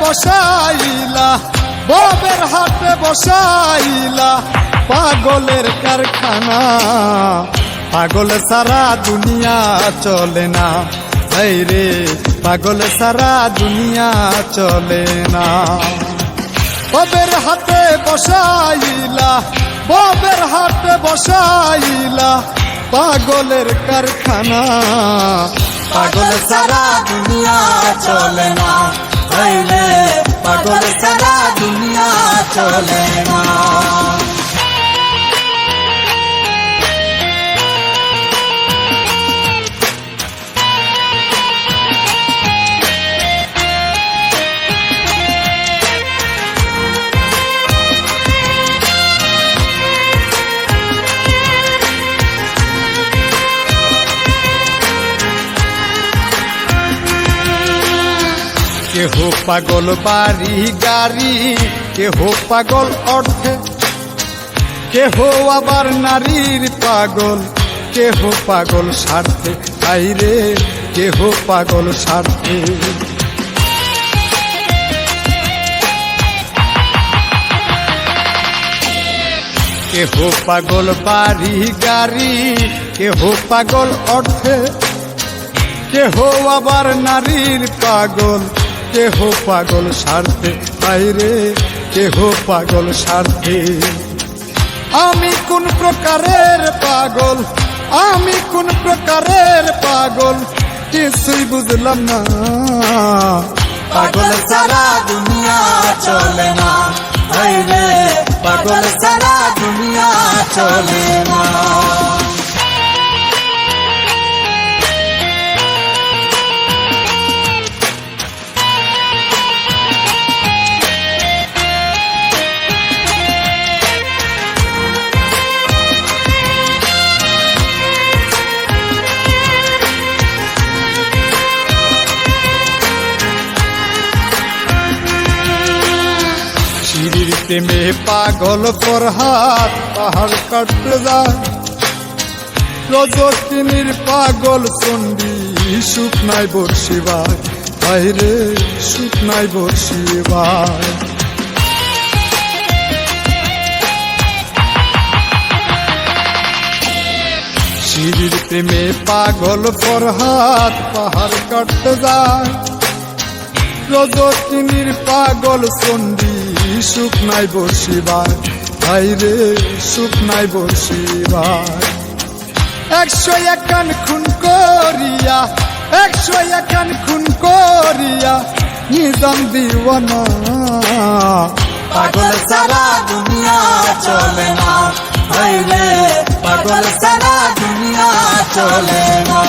বসাইলা, ববের হাটে বসাইলা পাগলের কারখানা। পাগল সারা দুনিয়া চলে না, এই রে পাগল সারা দুনিয়া চলে না। ববের হাটে বসাইলা, ববের হাটে বসাইলা পাগলের কারখানা। পাগল সারা দুনিয়া চলে না, এই রে পাগল সারা দুনিয়া চলে না। কেহ পাগল বাড়ি গাড়ি, কেহ পাগল অর্থে, কেহ আবার নারীর পাগল, কেহ পাগল স্বার্থে, আইরে কেহ পাগল স্বার্থে। কেহ পাগল বাড়ি গাড়ি, কেহ পাগল অর্থে, কেহ আবার নারীর পাগল, কেহ পাগল স্বার্থে, আইরে কেহ পাগল স্বার্থে। আমি কোন প্রকারের পাগল, আমি কোন প্রকারের পাগল কিছুই বুঝলাম না। পাগল সারা দুনিয়া চলে না, আইরে পাগল সারা দুনিয়া চলে না। সিঁড়ির প্রেমে পাগল ফরহাদ পাহাড় কাটতে যায়, রজকিনীর পাগল চণ্ডী সুখ নাই বর্ষিবায়, বাইরে সুখ নাই বর্ষিবায়। সিঁড়ির প্রেমে পাগল ফরহাদ পাহাড় কাটতে যায়, রজকিনীর পাগল চণ্ডী সুখ নাই বর্ষিবায়, বাইরে সুখ নাই বর্ষিবায়। 101 খুন করিয়া, 101 খুন করিয়া নিজাম দিওয়ানা। পাগল সারা দুনিয়া চলে না, বাইরে পাগল সারা দুনিয়া চলে না।